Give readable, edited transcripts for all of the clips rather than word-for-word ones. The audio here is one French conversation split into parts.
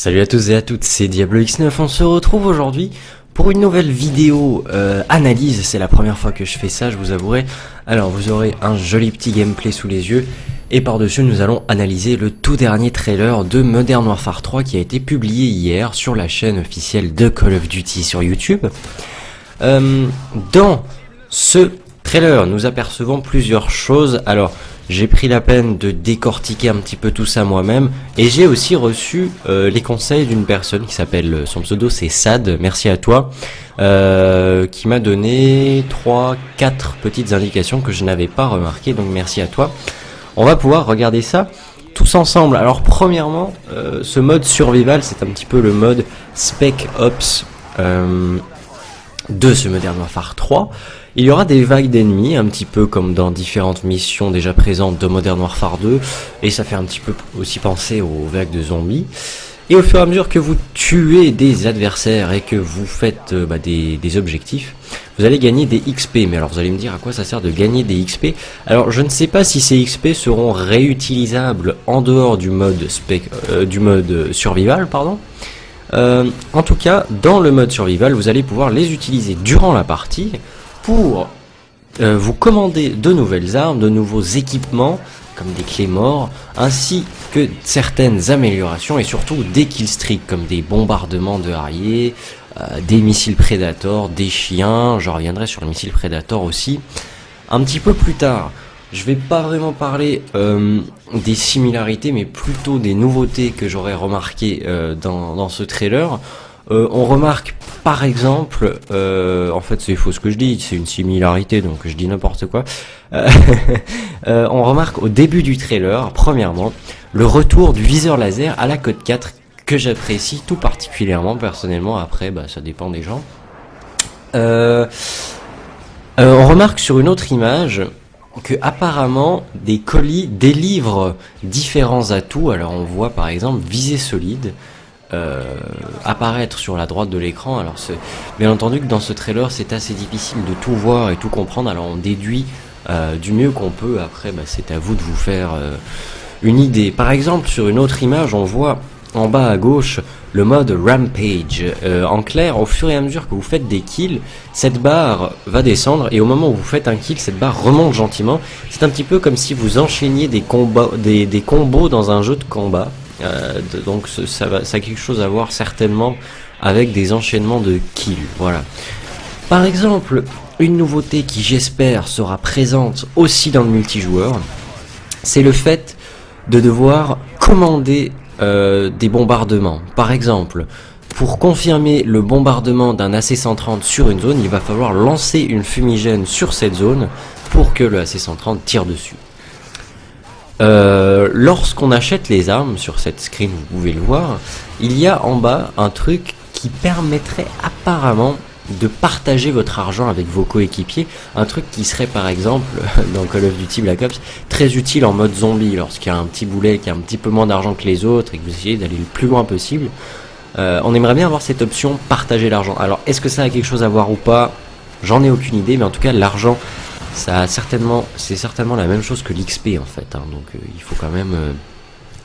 Salut à tous et à toutes, c'est Diablo X9, on se retrouve aujourd'hui pour une nouvelle vidéo analyse, c'est la première fois que je fais ça, je vous avouerai. Alors vous aurez un joli petit gameplay sous les yeux, et par-dessus nous allons analyser le tout dernier trailer de Modern Warfare 3 qui a été publié hier sur la chaîne officielle de Call of Duty sur YouTube. Dans ce trailer, nous apercevons plusieurs choses. Alors, j'ai pris la peine de décortiquer un petit peu tout ça moi-même, et j'ai aussi reçu les conseils d'une personne qui s'appelle, son pseudo c'est Sad, merci à toi, qui m'a donné 3-4 petites indications que je n'avais pas remarquées, donc merci à toi. On va pouvoir regarder ça tous ensemble. Alors premièrement, ce mode survival, c'est un petit peu le mode Spec Ops de ce Modern Warfare 3. Il y aura des vagues d'ennemis, un petit peu comme dans différentes missions déjà présentes de Modern Warfare 2, et ça fait un petit peu aussi penser aux vagues de zombies. Et au fur et à mesure que vous tuez des adversaires et que vous faites des objectifs, vous allez gagner des XP. Mais alors vous allez me dire à quoi ça sert de gagner des XP. Alors je ne sais pas si ces XP seront réutilisables en dehors du mode survival, pardon. En tout cas, dans le mode survival, vous allez pouvoir les utiliser durant la partie pour vous commander de nouvelles armes, de nouveaux équipements, comme des clés morts, ainsi que certaines améliorations et surtout des killstreaks, comme des bombardements de Harrier, des missiles Predator, des chiens. Je reviendrai sur le missile Predator aussi un petit peu plus tard. Je vais pas vraiment parler des similarités, mais plutôt des nouveautés que j'aurais remarquées dans ce trailer. On remarque par exemple, en fait c'est faux ce que je dis, c'est une similarité donc je dis n'importe quoi. On remarque au début du trailer, premièrement, le retour du viseur laser à la Code 4 que j'apprécie tout particulièrement personnellement. Après ça dépend des gens. On remarque sur une autre image que apparemment des colis délivrent différents atouts. Alors on voit par exemple visée solide apparaître sur la droite de l'écran. Alors bien entendu que dans ce trailer c'est assez difficile de tout voir et tout comprendre, alors on déduit du mieux qu'on peut. Après c'est à vous de vous faire une idée. Par exemple sur une autre image on voit en bas à gauche le mode Rampage. En clair, au fur et à mesure que vous faites des kills, cette barre va descendre, et au moment où vous faites un kill, cette barre remonte gentiment. C'est un petit peu comme si vous enchaîniez des combos dans un jeu de combat. Donc ça a quelque chose à voir certainement avec des enchaînements de kills. Voilà. Par exemple, une nouveauté qui j'espère sera présente aussi dans le multijoueur, c'est le fait de devoir commander des bombardements. Par exemple, pour confirmer le bombardement d'un AC-130 sur une zone, il va falloir lancer une fumigène sur cette zone pour que le AC-130 tire dessus. Lorsqu'on achète les armes, sur cette screen vous pouvez le voir, il y a en bas un truc qui permettrait apparemment de partager votre argent avec vos coéquipiers, un truc qui serait par exemple dans Call of Duty Black Ops très utile en mode zombie, lorsqu'il y a un petit boulet qui a un petit peu moins d'argent que les autres et que vous essayez d'aller le plus loin possible. On aimerait bien avoir cette option partager l'argent. Alors est-ce que ça a quelque chose à voir ou pas, j'en ai aucune idée, mais en tout cas l'argent c'est certainement la même chose que l'XP en fait, donc il faut quand même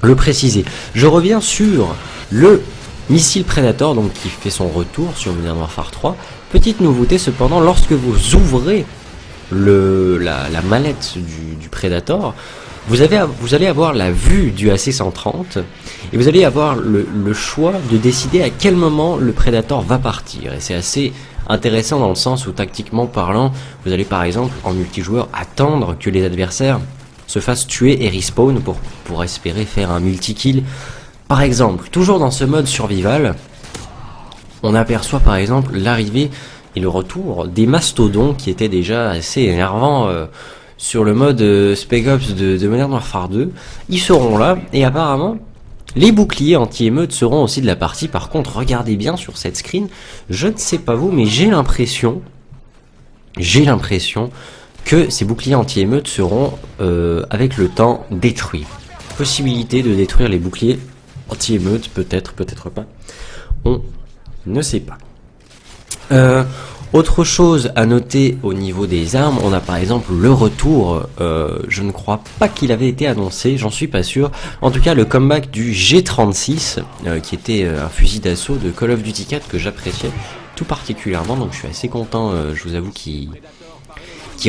le préciser. Je reviens sur le missile Predator, donc qui fait son retour sur Modern Warfare 3. Petite nouveauté cependant, lorsque vous ouvrez la mallette du Predator, vous allez avoir la vue du AC-130 et vous allez avoir le choix de décider à quel moment le Predator va partir. Et c'est assez intéressant dans le sens où tactiquement parlant, vous allez par exemple en multijoueur attendre que les adversaires se fassent tuer et respawn pour espérer faire un multi-kill. Par exemple, toujours dans ce mode survival, on aperçoit par exemple l'arrivée et le retour des mastodons qui étaient déjà assez énervants sur le mode Spec Ops de Modern Warfare 2. Ils seront là, et apparemment les boucliers anti-émeute seront aussi de la partie. Par contre, regardez bien sur cette screen, je ne sais pas vous, mais j'ai l'impression que ces boucliers anti-émeute seront avec le temps détruits. Possibilité de détruire les boucliers anti-émeute, peut-être pas, on ne sait pas. Autre chose à noter au niveau des armes, on a par exemple le retour, je ne crois pas qu'il avait été annoncé, j'en suis pas sûr, en tout cas le comeback du G36, qui était un fusil d'assaut de Call of Duty 4 que j'appréciais tout particulièrement, donc je suis assez content, je vous avoue, qu'il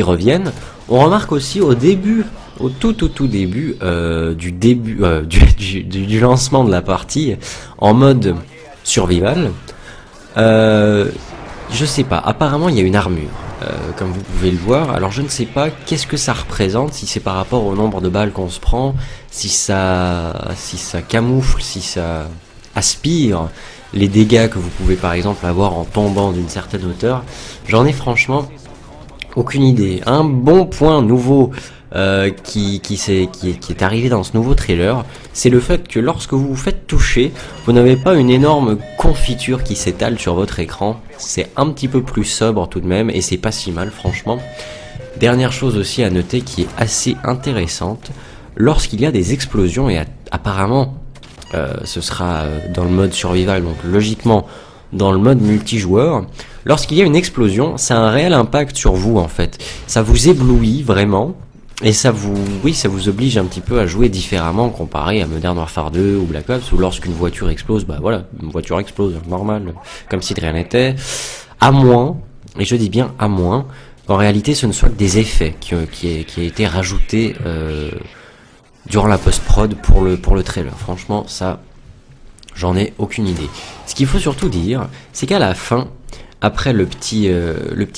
revienne. On remarque aussi au début, au tout début, du lancement de la partie, en mode survival, je sais pas, apparemment il y a une armure, comme vous pouvez le voir. Alors je ne sais pas qu'est-ce que ça représente, si c'est par rapport au nombre de balles qu'on se prend, si ça camoufle, si ça aspire les dégâts que vous pouvez par exemple avoir en tombant d'une certaine hauteur. J'en ai franchement aucune idée. Un bon point nouveau qui est arrivé dans ce nouveau trailer, c'est le fait que lorsque vous vous faites toucher, vous n'avez pas une énorme confiture qui s'étale sur votre écran. C'est un petit peu plus sobre tout de même, et c'est pas si mal franchement. Dernière chose aussi à noter qui est assez intéressante, lorsqu'il y a des explosions, et apparemment ce sera dans le mode survival, donc logiquement dans le mode multijoueur, lorsqu'il y a une explosion, ça a un réel impact sur vous en fait. Ça vous éblouit vraiment, et ça vous oblige un petit peu à jouer différemment comparé à Modern Warfare 2 ou Black Ops, où lorsqu'une voiture explose, bah voilà, une voiture explose, normal, comme si de rien n'était. À moins, et je dis bien à moins, qu'en réalité ce ne soit que des effets qui a été rajoutés durant la post-prod pour le trailer. Franchement, ça, j'en ai aucune idée. Ce qu'il faut surtout dire, c'est qu'à la fin, après le petit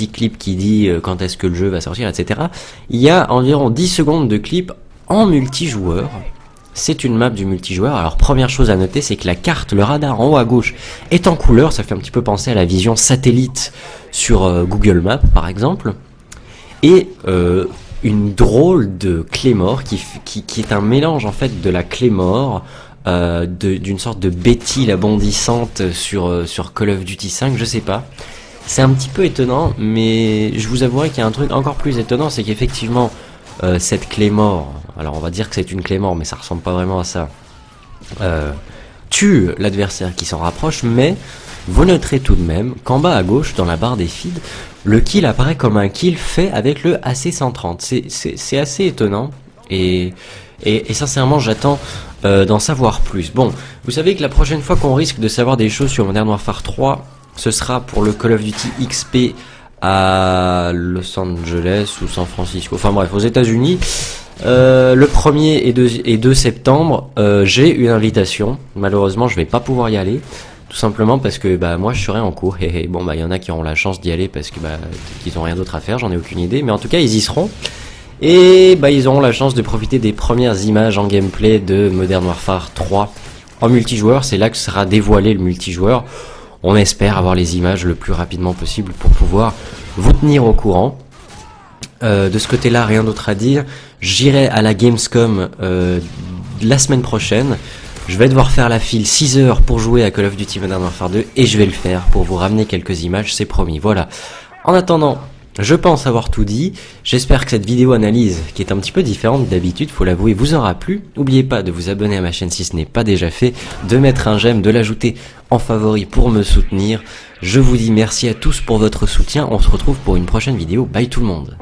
clip qui dit quand est-ce que le jeu va sortir, etc., il y a environ 10 secondes de clip en multijoueur. C'est une map du multijoueur. Alors première chose à noter, c'est que la carte, le radar en haut à gauche est en couleur. Ça fait un petit peu penser à la vision satellite sur Google Maps par exemple. Et une drôle de Claymore qui est un mélange en fait de la Claymore, d'une sorte de Betty la bondissante sur Call of Duty 5, je sais pas. C'est un petit peu étonnant, mais je vous avouerai qu'il y a un truc encore plus étonnant, c'est qu'effectivement cette Claymore, alors on va dire que c'est une Claymore, mais ça ressemble pas vraiment à ça, tue l'adversaire qui s'en rapproche, mais vous noterez tout de même qu'en bas à gauche, dans la barre des feeds, le kill apparaît comme un kill fait avec le AC-130. C'est assez étonnant, et sincèrement j'attends d'en savoir plus. Bon, vous savez que la prochaine fois qu'on risque de savoir des choses sur Modern Warfare 3, ce sera pour le Call of Duty XP à Los Angeles ou San Francisco, enfin bref, aux États-Unis. Le 1er et 2 septembre, j'ai une invitation. Malheureusement, je vais pas pouvoir y aller, tout simplement parce que bah moi je serai en cours. Bon bah il y en a qui auront la chance d'y aller parce que bah qu'ils ont rien d'autre à faire, j'en ai aucune idée, mais en tout cas ils y seront. Et bah ils auront la chance de profiter des premières images en gameplay de Modern Warfare 3 en multijoueur. C'est là que sera dévoilé le multijoueur. On espère avoir les images le plus rapidement possible pour pouvoir vous tenir au courant. De ce côté-là, rien d'autre à dire. J'irai à la Gamescom la semaine prochaine. Je vais devoir faire la file 6 heures pour jouer à Call of Duty Modern Warfare 2 et je vais le faire pour vous ramener quelques images, c'est promis. Voilà. En attendant, je pense avoir tout dit. J'espère que cette vidéo analyse, qui est un petit peu différente d'habitude, faut l'avouer, vous aura plu. N'oubliez pas de vous abonner à ma chaîne si ce n'est pas déjà fait, de mettre un j'aime, de l'ajouter en favori pour me soutenir. Je vous dis merci à tous pour votre soutien. On se retrouve pour une prochaine vidéo. Bye tout le monde.